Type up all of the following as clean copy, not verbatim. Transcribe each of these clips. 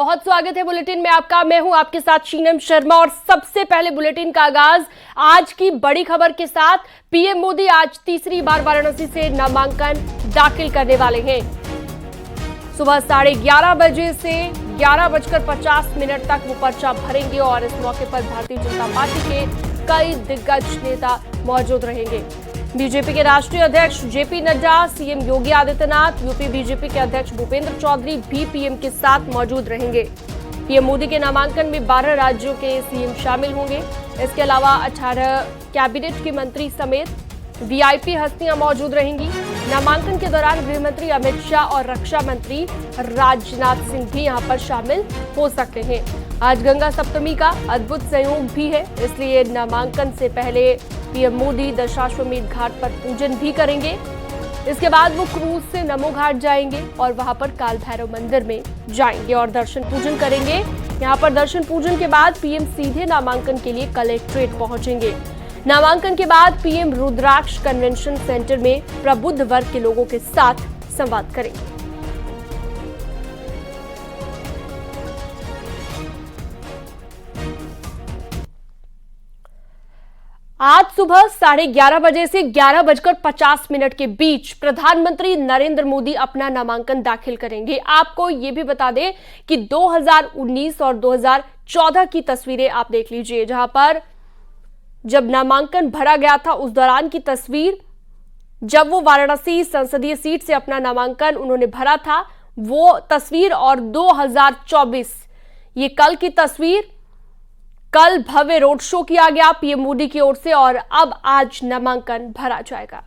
बहुत स्वागत है बुलेटिन में आपका। मैं हूं आपके साथ शीनम शर्मा और सबसे पहले बुलेटिन का आगाज आज की बड़ी खबर के साथ। पीएम मोदी आज तीसरी बार वाराणसी से नामांकन दाखिल करने वाले हैं। सुबह 11:30 बजे से 11:50 तक वो पर्चा भरेंगे और इस मौके पर भारतीय जनता पार्टी के कई दिग्गज नेता मौजूद रहेंगे। बीजेपी के राष्ट्रीय अध्यक्ष JP Nadda, CM Yogi Adityanath, UP BJP के अध्यक्ष भूपेंद्र चौधरी भी पीएम के साथ मौजूद रहेंगे। पीएम मोदी के नामांकन में 12 राज्यों के सीएम शामिल होंगे। इसके अलावा 18 कैबिनेट के मंत्री समेत वीआईपी हस्तियां मौजूद रहेंगी। नामांकन के दौरान गृह मंत्री अमित शाह और रक्षा मंत्री राजनाथ सिंह भी यहां पर शामिल हो सकते हैं। आज गंगा सप्तमी का अद्भुत संयोग भी है, इसलिए नामांकन से पहले पीएम मोदी दशाश्वमेध घाट पर पूजन भी करेंगे। इसके बाद वो क्रूज से नमो घाट जाएंगे और वहां पर काल भैरव मंदिर में जाएंगे और दर्शन पूजन करेंगे। यहां पर दर्शन पूजन के बाद पीएम सीधे नामांकन के लिए कलेक्ट्रेट पहुंचेंगे। नामांकन के बाद पीएम रुद्राक्ष कन्वेंशन सेंटर में प्रबुद्ध वर्ग के लोगों के साथ संवाद करेंगे। आज सुबह 11:30 बजे से 11:50 के बीच प्रधानमंत्री नरेंद्र मोदी अपना नामांकन दाखिल करेंगे। आपको यह भी बता दें कि 2019 और 2014 की तस्वीरें आप देख लीजिए, जहां पर जब नामांकन भरा गया था उस दौरान की तस्वीर, जब वो वाराणसी संसदीय सीट से अपना नामांकन उन्होंने भरा था वो तस्वीर, और 2024 ये कल की तस्वीर। कल भव्य रोड शो किया गया पीएम मोदी की ओर से और अब आज नामांकन भरा जाएगा।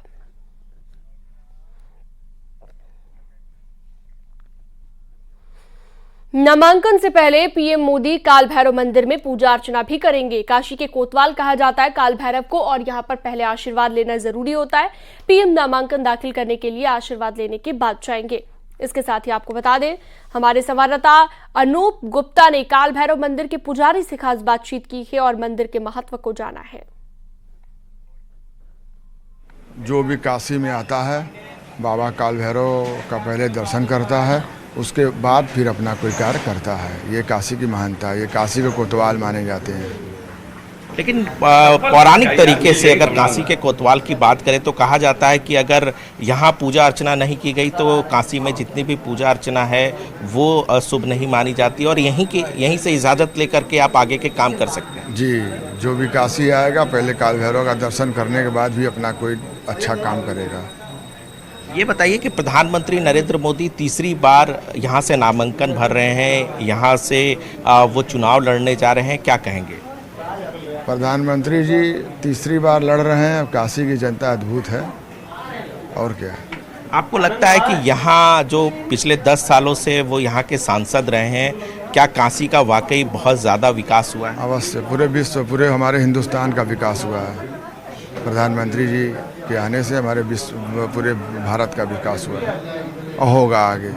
नामांकन से पहले पीएम मोदी काल भैरव मंदिर में पूजा अर्चना भी करेंगे। काशी के कोतवाल कहा जाता है काल भैरव को, और यहां पर पहले आशीर्वाद लेना जरूरी होता है। पीएम नामांकन दाखिल करने के लिए आशीर्वाद लेने के बाद जाएंगे। इसके साथ ही आपको बता दें, हमारे संवाददाता अनूप गुप्ता ने काल भैरव मंदिर के पुजारी से खास बातचीत की है और मंदिर के महत्व को जाना है। जो भी काशी में आता है बाबा काल भैरव का पहले दर्शन करता है, उसके बाद फिर अपना कोई कार्य करता है। ये काशी की महानता है, ये काशी के कोतवाल माने जाते हैं। लेकिन पौराणिक तरीके से अगर काशी के कोतवाल की बात करें तो कहा जाता है कि अगर यहाँ पूजा अर्चना नहीं की गई तो काशी में जितनी भी पूजा अर्चना है वो शुभ नहीं मानी जाती और यहीं से इजाज़त लेकर के आप आगे के काम कर सकते हैं। जी, जो भी काशी आएगा पहले काल भैरव का दर्शन करने के बाद भी अपना कोई अच्छा काम करेगा। ये बताइए कि प्रधानमंत्री नरेंद्र मोदी तीसरी बार यहाँ से नामांकन भर रहे हैं, यहाँ से वो चुनाव लड़ने जा रहे हैं, क्या कहेंगे? प्रधानमंत्री जी तीसरी बार लड़ रहे हैं। काशी की जनता अद्भुत है, और क्या। आपको लगता है कि यहाँ जो पिछले 10 सालों से वो यहाँ के सांसद रहे हैं, क्या काशी का वाकई बहुत ज़्यादा विकास हुआ है? अवश्य, पूरे विश्व, पूरे हमारे हिंदुस्तान का विकास हुआ है। प्रधानमंत्री जी के आने से हमारे विश्व, पूरे भारत का विकास हुआ है और होगा आगे।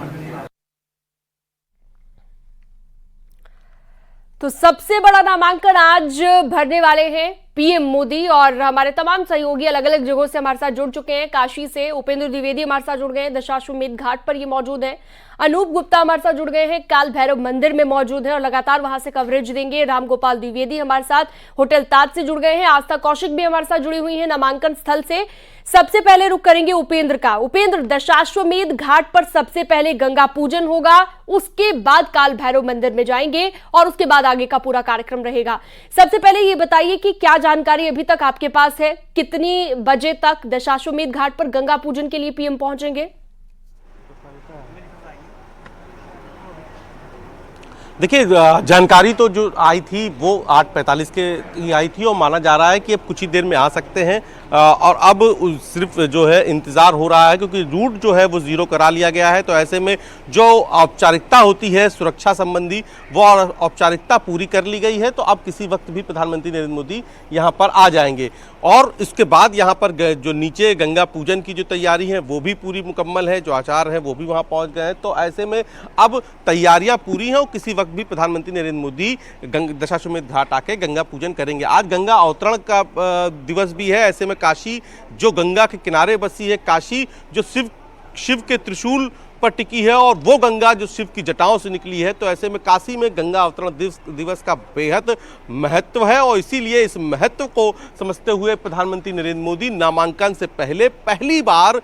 तो सबसे बड़ा नामांकन आज भरने वाले हैं पीएम मोदी, और हमारे तमाम सहयोगी अलग अलग जगहों से हमारे साथ जुड़ चुके हैं। काशी से उपेंद्र द्विवेदी हमारे साथ जुड़ गए हैं, दशाश्वमेध घाट पर ये मौजूद है। अनूप गुप्ता हमारे साथ जुड़ गए हैं, काल भैरव मंदिर में मौजूद है और लगातार वहां से कवरेज देंगे। रामगोपाल द्विवेदी हमारे साथ होटल ताज से जुड़ गए हैं। आस्था कौशिक भी हमारे साथ जुड़ी हुई है नामांकन स्थल से। सबसे पहले रुक करेंगे उपेंद्र का। उपेंद्र, दशाश्वमेध घाट पर सबसे पहले गंगा पूजन होगा, उसके बाद काल भैरव मंदिर में जाएंगे और उसके बाद आगे का पूरा कार्यक्रम रहेगा। सबसे पहले ये बताइए कि क्या जानकारी अभी तक आपके पास है, कितनी बजे तक दशाश्वमेध घाट पर गंगा पूजन के लिए पीएम पहुंचेंगे? देखिए, जानकारी तो जो आई थी वो 8:45 के ही आई थी और माना जा रहा है कि अब कुछ ही देर में आ सकते हैं। और अब सिर्फ जो है इंतज़ार हो रहा है, क्योंकि रूट जो है वो ज़ीरो करा लिया गया है। तो ऐसे में जो औपचारिकता होती है सुरक्षा संबंधी, वो औपचारिकता पूरी कर ली गई है। तो अब किसी वक्त भी प्रधानमंत्री नरेंद्र मोदी यहाँ पर आ जाएंगे और इसके बाद यहाँ पर जो नीचे गंगा पूजन की जो तैयारी है वो भी पूरी मुकम्मल है, जो आचार्य हैं वो भी वहाँ पहुँच गए हैं। तो ऐसे में अब तैयारियाँ पूरी हैं और किसी वक्त भी प्रधानमंत्री नरेंद्र मोदी दशाश्वमेध घाट आके गंगा पूजन करेंगे। आज गंगा अवतरण का दिवस भी है। ऐसे में काशी जो गंगा के किनारे बसी है, काशी जो शिव के त्रिशूल पर टिकी है और वो गंगा जो शिव की जटाओं से निकली है। तो ऐसे में काशी में गंगा अवतरण दिवस का बेहद महत्व है और इसीलिए इस महत्व को समझते हुए प्रधानमंत्री नरेंद्र मोदी नामांकन से पहले पहली बार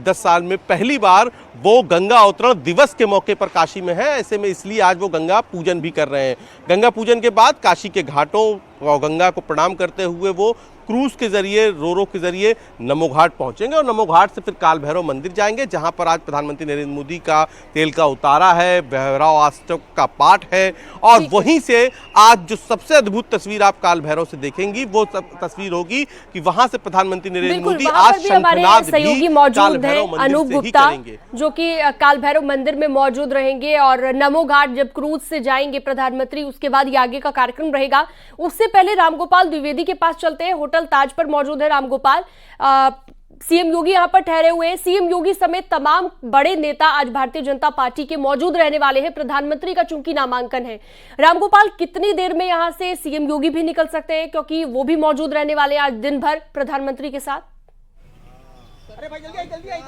10 साल में पहली बार वो गंगा अवतरण दिवस के मौके पर काशी में है। ऐसे में इसलिए आज वो गंगा पूजन भी कर रहे हैं। गंगा पूजन के बाद काशी के घाटों और गंगा को प्रणाम करते हुए वो क्रूज के जरिए रोरो के जरिए नमो घाट पहुंचेंगे और नमो घाट से फिर काल भैरव मंदिर जाएंगे, जहां पर आज प्रधानमंत्री नरेंद्र मोदी का तेल का उतारा है, भैरव अष्टक का पाठ है और वहीं से आज जो सबसे अद्भुत तस्वीर आप काल भैरव से देखेंगी वो तस्वीर होगी कि वहां से प्रधानमंत्री नरेंद्र मोदी आज शंखनाद सहयोगी मौजूद हैं अनूप गुप्ता, जो कि काल भैरव मंदिर में मौजूद रहेंगे और नमो घाट जब क्रूज से जाएंगे प्रधानमंत्री, उसके बाद ये आगे का कार्यक्रम रहेगा। उससे पहले रामगोपाल द्विवेदी के पास चलते हैं। होटल ताज पर मौजूद है रामगोपाल। सीएम योगी यहां पर ठहरे हुए हैं। सीएम योगी समेत तमाम बड़े नेता आज भारतीय जनता पार्टी के मौजूद रहने वाले हैं। प्रधानमंत्री का चूंकि नामांकन है, रामगोपाल कितनी देर में यहां से सीएम योगी भी निकल सकते हैं, क्योंकि वो भी मौजूद रहने वाले हैं आज दिन भर प्रधानमंत्री के साथ? अरे भाई जल्दी आई।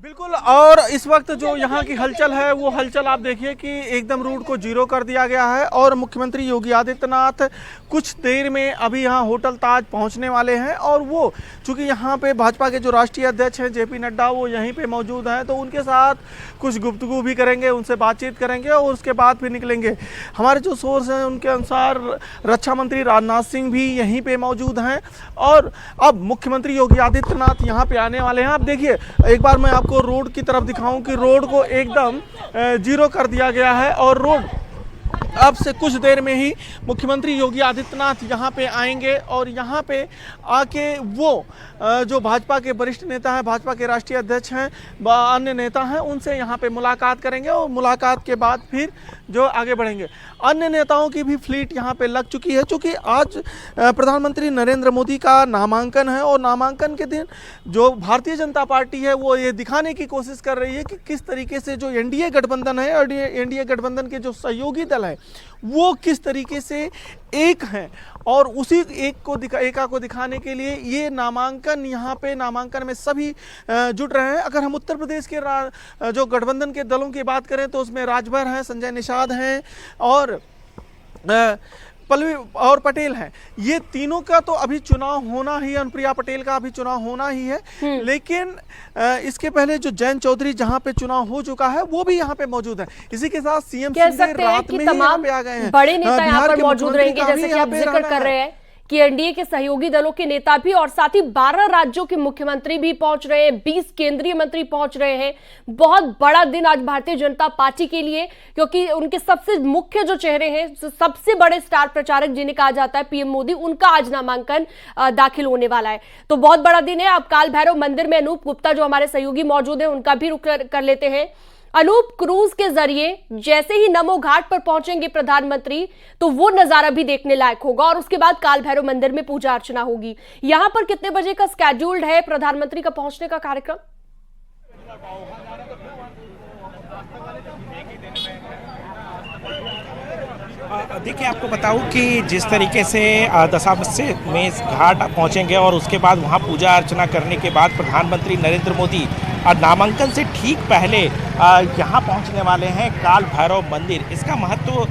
बिल्कुल, और इस वक्त जो यहाँ की हलचल है वो हलचल आप देखिए कि एकदम रूट को जीरो कर दिया गया है और मुख्यमंत्री योगी आदित्यनाथ कुछ देर में अभी यहाँ होटल ताज पहुँचने वाले हैं। और वो चूँकि यहाँ पे भाजपा के जो राष्ट्रीय अध्यक्ष हैं जेपी नड्डा वो यहीं पे मौजूद हैं, तो उनके साथ कुछ गुफ्तगू भी करेंगे, उनसे बातचीत करेंगे और उसके बाद फिर निकलेंगे। हमारे जो सोर्स हैं उनके अनुसार रक्षा मंत्री राजनाथ सिंह भी यहीं पर मौजूद हैं और अब मुख्यमंत्री योगी आदित्यनाथ यहाँ पर आने वाले हैं। आप देखिए, एक बार मैं आपको रोड की तरफ दिखाऊं कि रोड को एकदम जीरो कर दिया गया है और रोड अब से कुछ देर में ही मुख्यमंत्री योगी आदित्यनाथ यहाँ पे आएंगे और यहाँ पे आके वो जो भाजपा के वरिष्ठ नेता हैं, भाजपा के राष्ट्रीय अध्यक्ष हैं, अन्य नेता हैं, उनसे यहाँ पे मुलाकात करेंगे और मुलाकात के बाद फिर जो आगे बढ़ेंगे। अन्य नेताओं की भी फ्लीट यहाँ पे लग चुकी है, क्योंकि आज प्रधानमंत्री नरेंद्र मोदी का नामांकन है और नामांकन के दिन जो भारतीय जनता पार्टी है वो ये दिखाने की कोशिश कर रही है कि किस तरीके से जो एनडीए गठबंधन है और एनडीए गठबंधन के जो सहयोगी दल है वो किस तरीके से एक हैं और उसी एका को दिखाने के लिए ये नामांकन यहाँ पे नामांकन में सभी जुट रहे हैं। अगर हम उत्तर प्रदेश के जो गठबंधन के दलों की बात करें तो उसमें राजभर हैं, संजय निषाद हैं और पल्लवी और पटेल हैं। ये तीनों का तो अभी चुनाव होना ही है, अनुप्रिया पटेल का अभी चुनाव होना ही है, लेकिन इसके पहले जो जयंत चौधरी जहां पे चुनाव हो चुका है वो भी यहां पे मौजूद है। इसी के साथ सीएम रात में ही यहां पे आ गए हैं। बड़े नेता यहां पर मौजूद रहेंगे, जैसे कि आप जिक्र कर रहे हैं कि एनडीए के सहयोगी दलों के नेता भी और साथ ही 12 राज्यों के मुख्यमंत्री भी पहुंच रहे हैं, 20 केंद्रीय मंत्री पहुंच रहे हैं। बहुत बड़ा दिन आज भारतीय जनता पार्टी के लिए, क्योंकि उनके सबसे मुख्य जो चेहरे हैं, सबसे बड़े स्टार प्रचारक जिन्हें कहा जाता है पीएम मोदी, उनका आज नामांकन दाखिल होने वाला है। तो बहुत बड़ा दिन है। अब काल भैरव मंदिर में अनूप गुप्ता जो हमारे सहयोगी मौजूद है उनका भी रुख कर लेते हैं। अनूप, क्रूज के जरिए जैसे ही नमो घाट पर पहुंचेंगे प्रधानमंत्री तो वो नजारा भी देखने लायक होगा और उसके बाद काल भैरव मंदिर में पूजा अर्चना होगी। यहां पर कितने बजे का स्केड्यूल्ड है प्रधानमंत्री का पहुंचने का कार्यक्रम? देखिए, आपको बताऊं कि जिस तरीके से दशावतार में घाट पहुंचेंगे और उसके बाद वहां पूजा अर्चना करने के बाद प्रधानमंत्री नरेंद्र मोदी नामांकन से ठीक पहले यहाँ पहुँचने वाले हैं काल भैरव मंदिर। इसका महत्व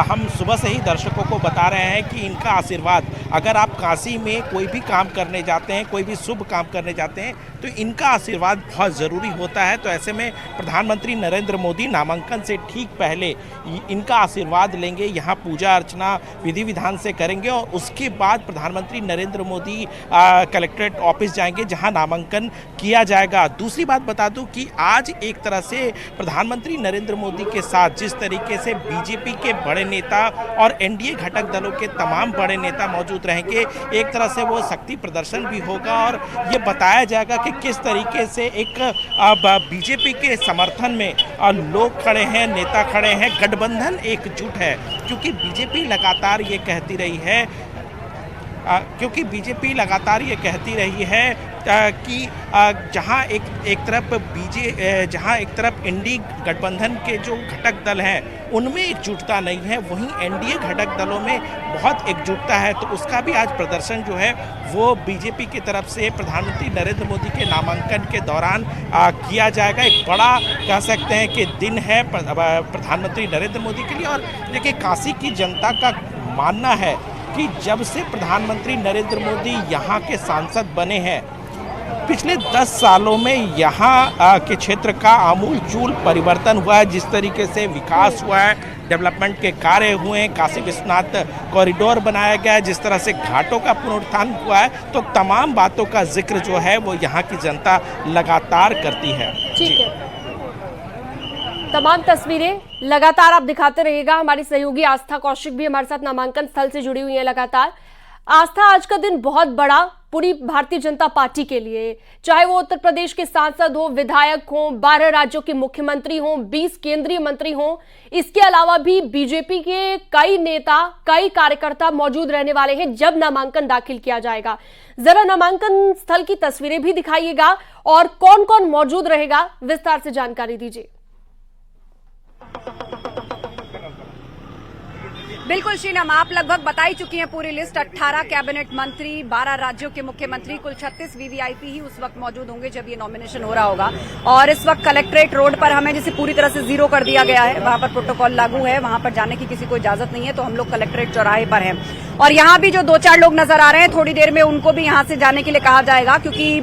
हम सुबह से ही दर्शकों को बता रहे हैं कि इनका आशीर्वाद, अगर आप काशी में कोई भी काम करने जाते हैं, कोई भी शुभ काम करने जाते हैं तो इनका आशीर्वाद बहुत ज़रूरी होता है। तो ऐसे में प्रधानमंत्री नरेंद्र मोदी नामांकन से ठीक पहले इनका आशीर्वाद लेंगे, यहाँ पूजा अर्चना विधि विधान से करेंगे और उसके बाद प्रधानमंत्री नरेंद्र मोदी कलेक्ट्रेट ऑफिस जाएंगे जहाँ नामांकन किया जाएगा। दूसरी बात बता दूं कि आज एक तरह से प्रधानमंत्री नरेंद्र मोदी के साथ जिस तरीके से बीजेपी के बड़े नेता और एनडीए घटक दलों के तमाम बड़े नेता मौजूद रहेंगे, एक तरह से वो शक्ति प्रदर्शन भी होगा और ये बताया जाएगा कि किस तरीके से एक बीजेपी के समर्थन में लोग खड़े हैं, नेता खड़े हैं, गठबंधन एकजुट है। क्योंकि बीजेपी लगातार ये कहती रही है कि जहां एक तरफ इंडी गठबंधन के जो घटक दल हैं उनमें एकजुटता नहीं है, वहीं एनडीए घटक दलों में बहुत एकजुटता है। तो उसका भी आज प्रदर्शन जो है वो बीजेपी की तरफ से प्रधानमंत्री नरेंद्र मोदी के नामांकन के दौरान किया जाएगा। एक बड़ा कह सकते हैं कि दिन है प्रधानमंत्री नरेंद्र मोदी के लिए। और देखिए, काशी की जनता का मानना है कि जब से प्रधानमंत्री नरेंद्र मोदी यहाँ के सांसद बने हैं, पिछले 10 सालों में यहाँ के क्षेत्र का आमूलचूल परिवर्तन हुआ है। जिस तरीके से विकास हुआ है, डेवलपमेंट के कार्य हुए हैं, काशी विश्वनाथ कॉरिडोर बनाया गया है, जिस तरह से घाटों का पुनरुत्थान हुआ है, तो तमाम बातों का जिक्र जो है वो यहाँ की जनता लगातार करती है। ठीक है, तमाम तस्वीरें लगातार आप दिखाते रहिएगा। हमारी सहयोगी आस्था कौशिक भी हमारे साथ नामांकन स्थल से जुड़ी हुई है लगातार। आस्था, आज का दिन बहुत बड़ा पूरी भारतीय जनता पार्टी के लिए, चाहे वो उत्तर प्रदेश के सांसद हो, विधायक हो, 12 राज्यों के मुख्यमंत्री हो, 20 केंद्रीय मंत्री हो, इसके अलावा भी बीजेपी के कई नेता, कई कार्यकर्ता मौजूद रहने वाले हैं जब नामांकन दाखिल किया जाएगा। जरा नामांकन स्थल की तस्वीरें भी दिखाइएगा और कौन कौन मौजूद रहेगा, विस्तार से जानकारी दीजिए। बिल्कुल शीनम, आप लगभग बता ही चुकी हैं पूरी लिस्ट। 18 कैबिनेट मंत्री, 12 राज्यों के मुख्यमंत्री, कुल 36 वीवीआईपी ही उस वक्त मौजूद होंगे जब ये नॉमिनेशन हो रहा होगा। और इस वक्त कलेक्ट्रेट रोड पर हमें जिसे पूरी तरह से जीरो कर दिया गया है, वहां पर प्रोटोकॉल लागू है, वहां पर जाने की किसी को इजाजत नहीं है। तो हम लोग कलेक्ट्रेट चौराहे पर हैं और यहाँ भी जो 2-4 लोग नजर आ रहे हैं, थोड़ी देर में उनको भी यहाँ से जाने के लिए कहा जाएगा, क्योंकि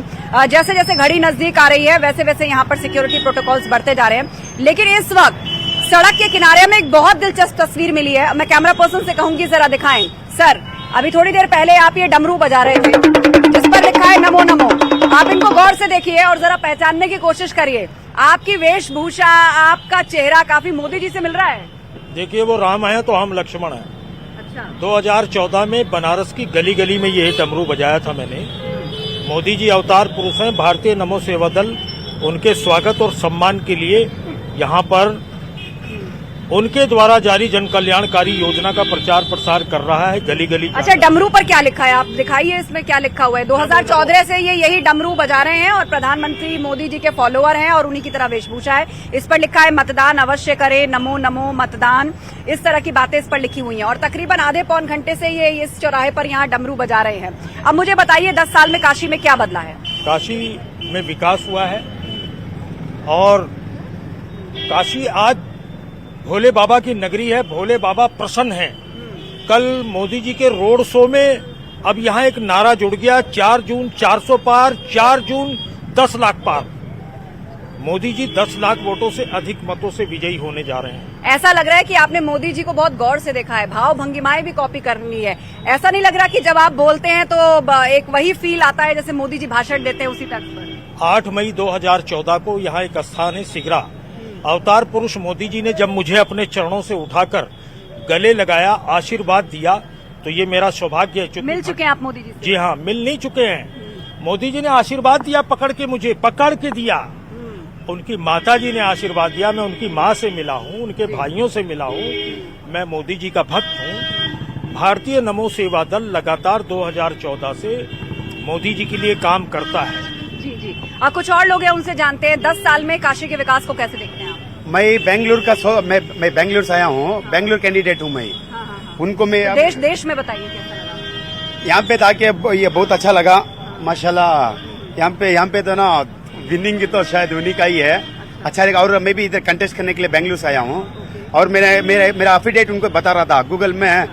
जैसे जैसे घड़ी नजदीक आ रही है वैसे वैसे यहाँ पर सिक्योरिटी प्रोटोकॉल्स बढ़ते जा रहे हैं। लेकिन इस वक्त सड़क के किनारे में एक बहुत दिलचस्प तस्वीर मिली है। मैं कैमरा पर्सन से कहूंगी जरा दिखाएं। सर, अभी थोड़ी देर पहले आप ये डमरू बजा रहे थे जिस पर लिखा है नमो नमो। आप इनको गौर से देखिए और जरा पहचानने की कोशिश करिए। आपकी वेशभूषा, आपका चेहरा काफी मोदी जी से मिल रहा है। देखिए, वो राम है तो हम लक्ष्मण हैं। अच्छा। 2014 में बनारस की गली गली में ये डमरू बजाया था मैंने। मोदी जी अवतार पुरुष हैं। भारतीय नमो सेवा दल उनके स्वागत और सम्मान के लिए यहाँ पर उनके द्वारा जारी जन कल्याणकारी योजना का प्रचार प्रसार कर रहा है गली गली। अच्छा, डमरू पर क्या लिखा है आप दिखाइए, इसमें क्या लिखा हुआ है? 2014 से ये यही डमरू बजा रहे हैं और प्रधानमंत्री मोदी जी के फॉलोअर हैं और उन्हीं की तरह वेशभूषा है। इस पर लिखा है मतदान अवश्य करें, नमो नमो मतदान, इस तरह की बातें इस पर लिखी हुई हैं। और तकरीबन आधे पौन घंटे से ये इस चौराहे पर यहाँ डमरू बजा रहे हैं। अब मुझे बताइए, 10 साल में काशी में क्या बदला है? काशी में विकास हुआ है और काशी आज भोले बाबा की नगरी है। भोले बाबा प्रसन्न हैं। कल मोदी जी के रोड शो में अब यहाँ एक नारा जुड़ गया, 4 जून 400 पार, 4 जून 10 लाख पार। मोदी जी 10 लाख वोटों से अधिक मतों से विजयी होने जा रहे हैं। ऐसा लग रहा है कि आपने मोदी जी को बहुत गौर से देखा है, भाव भंगिमाएं भी कॉपी करनी है। ऐसा नहीं लग रहा कि जब आप बोलते हैं तो एक वही फील आता है जैसे मोदी जी भाषण देते हैं उसी तर्ज पर? 8 मई 2014 को यहाँ एक स्थान है सिगरा। अवतार पुरुष मोदी जी ने जब मुझे अपने चरणों से उठाकर गले लगाया, आशीर्वाद दिया, तो ये मेरा सौभाग्य है। मिल चुके हैं आप मोदी जी से? जी हाँ, मिल नहीं चुके हैं। मोदी जी ने आशीर्वाद दिया, पकड़ के मुझे पकड़ के दिया। उनकी माता जी ने आशीर्वाद दिया। मैं उनकी माँ से मिला हूँ, उनके भाइयों से मिला हूँ। मैं मोदी जी का भक्त हूँ। भारतीय नमो सेवा दल लगातार 2014 से मोदी जी के लिए काम करता है। जी जी। और कुछ और लोग हैं, उनसे जानते हैं 10 साल में काशी के विकास को कैसे देखते हैं आप? मैं बेंगलुरु से आया हूँ, बेंगलुरु कैंडिडेट हूँ मैं। हाँ। उनको मैं देश में बताइए कैसा लगा? यहाँ पे था कि ये बहुत अच्छा लगा माशाल्लाह। यहाँ पे तो ना विनिंग तो शायद उन्हीं का ही है। अच्छा लगा। और मैं भी इधर कंटेस्ट करने के लिए बेंगलुरु से आया हूँ और मेरा अफिडेविट उनको बता रहा था गूगल में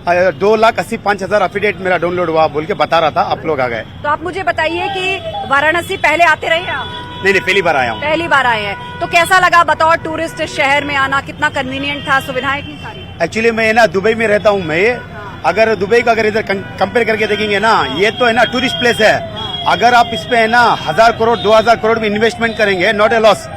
2,85,000 अफिडेविट मेरा डाउनलोड हुआ बोल के बता रहा था। आप लोग आ गए। तो आप मुझे बताइए कि वाराणसी पहले आते रहे आप? नहीं, पहली बार आया हूँ। पहली बार आए हैं, तो कैसा लगा बतौर टूरिस्ट शहर में आना? कितना कन्वीनियंट था, सुविधाएं थी सारी? एक्चुअली मैं ना दुबई में रहता हूँ मैं। अगर दुबई का अगर इधर कंपेयर करके देखेंगे ना, ये तो है ना टूरिस्ट प्लेस है। अगर आप इस पे है ना 1,000 करोड़ 2,000 करोड़ में इन्वेस्टमेंट करेंगे, नॉट ए लॉस।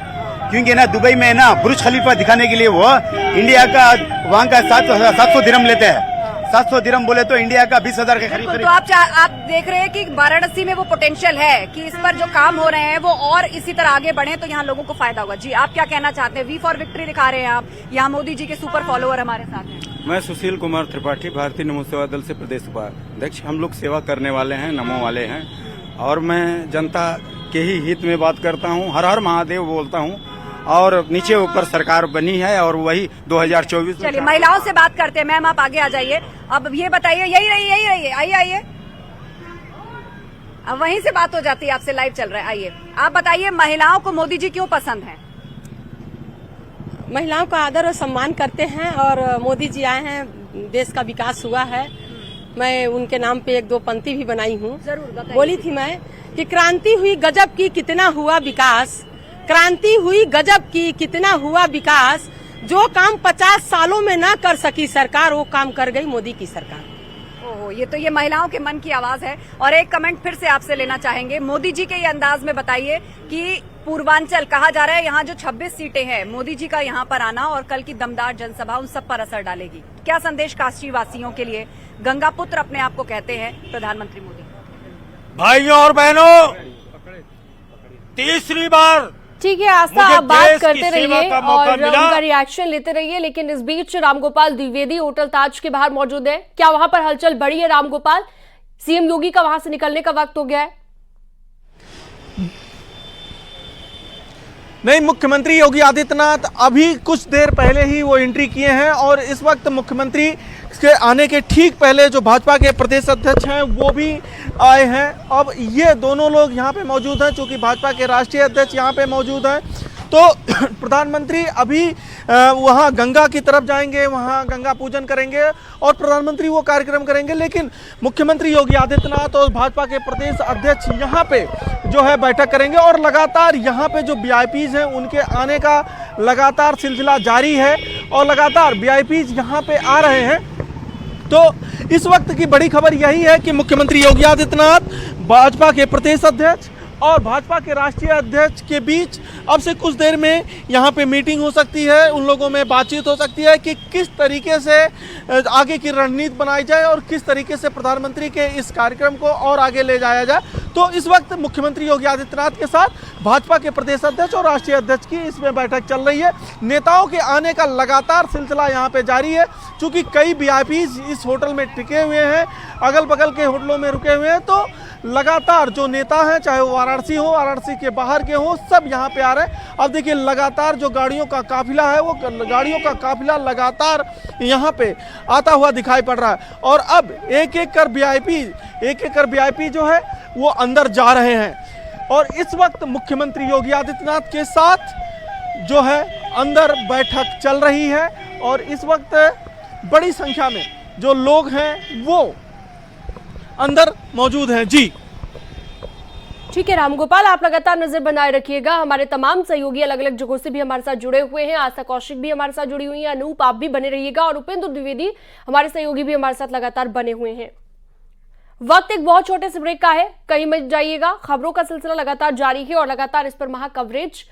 क्योंकि ना दुबई में है ना बुर्ज खलीफा दिखाने के लिए वो इंडिया का वहाँ का 700 दिरहम लेते हैं। 700 दिरहम बोले तो इंडिया का 20,000 के करीब। तो आप देख रहे हैं कि वाराणसी में वो पोटेंशियल है कि इस पर जो काम हो रहे हैं वो और इसी तरह आगे बढ़े तो यहाँ लोगों को फायदा होगा। जी, आप क्या कहना चाहते हैं? वी फॉर विक्ट्री दिखा रहे हैं आप। यहाँ मोदी जी के सुपर फॉलोअर हमारे साथ हैं। मैं सुशील कुमार त्रिपाठी, भारतीय नमो सेवा दल से प्रदेश उपाध्यक्ष। हम लोग सेवा करने वाले हैं, नमो वाले हैं और मैं जनता के ही हित में बात करता हूँ, हर हर महादेव बोलता हूँ, और नीचे ऊपर सरकार बनी है और वही 2024 में। चलिए महिलाओं से बात करते हैं। मैम आप आगे आ जाइए। अब ये बताइए, यही रहिए, आइए। अब वहीं से बात हो जाती है, आपसे लाइव चल रहा है। आइए आप बताइए, महिलाओं को मोदी जी क्यों पसंद है? महिलाओं का आदर और सम्मान करते हैं और मोदी जी आए हैं, देश का विकास हुआ है। मैं उनके नाम पे 1-2 पंक्ति भी बनाई हूँ। जरूर बताइए। बोली थी मैं कि क्रांति हुई गजब की कितना हुआ विकास, क्रांति हुई गजब की कितना हुआ विकास, जो काम 50 सालों में न कर सकी सरकार वो काम कर गई मोदी की सरकार। ओहो, ये तो ये महिलाओं के मन की आवाज है। और एक कमेंट फिर से आपसे लेना चाहेंगे, मोदी जी के ये अंदाज में बताइए कि पूर्वांचल कहा जा रहा है, यहाँ जो 26 सीटें हैं, मोदी जी का यहाँ पर आना और कल की दमदार जनसभा उन सब पर असर डालेगी। क्या संदेश काशी वासियों के लिए? गंगा पुत्र अपने आप को कहते हैं प्रधानमंत्री मोदी। भाइयों और बहनों, तीसरी बार ठीक है आस्था, आप बात करते रहिए और उनका रिएक्शन लेते रहिए। लेकिन इस बीच रामगोपाल द्विवेदी होटल ताज के बाहर मौजूद है। क्या वहां पर हलचल बढ़ी है? रामगोपाल, सीएम योगी का वहां से निकलने का वक्त हो गया है। नहीं, मुख्यमंत्री योगी आदित्यनाथ अभी कुछ देर पहले ही वो एंट्री किए हैं और इस वक्त मुख्यमंत्री के आने के ठीक पहले जो भाजपा के प्रदेश अध्यक्ष हैं वो भी आए हैं। अब ये दोनों लोग यहाँ पे मौजूद हैं, चूंकि भाजपा के राष्ट्रीय अध्यक्ष यहाँ पे मौजूद हैं, तो प्रधानमंत्री अभी वहाँ गंगा की तरफ जाएंगे, वहाँ गंगा पूजन करेंगे और प्रधानमंत्री वो कार्यक्रम करेंगे। लेकिन मुख्यमंत्री योगी आदित्यनाथ और भाजपा के प्रदेश अध्यक्ष यहाँ पे जो है बैठक करेंगे और लगातार यहाँ पे जो वीआईपीज हैं उनके आने का लगातार सिलसिला जारी है और लगातार वीआईपीज यहाँ पे आ रहे हैं। तो इस वक्त की बड़ी खबर यही है कि मुख्यमंत्री योगी आदित्यनाथ, भाजपा के प्रदेश अध्यक्ष और भाजपा के राष्ट्रीय अध्यक्ष के बीच अब से कुछ देर में यहाँ पे मीटिंग हो सकती है, उन लोगों में बातचीत हो सकती है कि किस तरीके से आगे की रणनीति बनाई जाए और किस तरीके से प्रधानमंत्री के इस कार्यक्रम को और आगे ले जाया जाए। तो इस वक्त मुख्यमंत्री योगी आदित्यनाथ के साथ भाजपा के प्रदेश अध्यक्ष और राष्ट्रीय अध्यक्ष की इसमें बैठक चल रही है। नेताओं के आने का लगातार सिलसिला यहाँ पे जारी है, चूँकि कई वीआईपीज इस होटल में टिके हुए हैं, अगल बगल के होटलों में रुके हुए हैं। तो लगातार जो नेता हैं, चाहे वो वाराणसी हो, वाराणसी के बाहर के हो, सब यहाँ पे आ रहे हैं। अब देखिए लगातार जो गाड़ियों का काफिला है वो गाड़ियों का काफिला लगातार यहाँ पे आता हुआ दिखाई पड़ रहा है और अब एक एक कर वीआईपी जो है वो अंदर जा रहे हैं। और इस वक्त मुख्यमंत्री योगी आदित्यनाथ के साथ जो है अंदर बैठक चल रही है और इस वक्त बड़ी संख्या में जो लोग हैं वो अंदर मौजूद हैं। जी ठीक है रामगोपाल, आप लगातार नजर बनाए रखिएगा। हमारे तमाम सहयोगी अलग अलग जगहों से भी हमारे साथ जुड़े हुए हैं। आस्था कौशिक भी हमारे साथ जुड़ी हुई है, अनूप आप भी बने रहिएगा और उपेंद्र द्विवेदी हमारे सहयोगी भी हमारे साथ लगातार बने हुए हैं। वक्त एक बहुत छोटे से ब्रेक का है, कहीं मत जाइएगा। खबरों का सिलसिला लगातार जारी है और लगातार इस पर महा कवरेज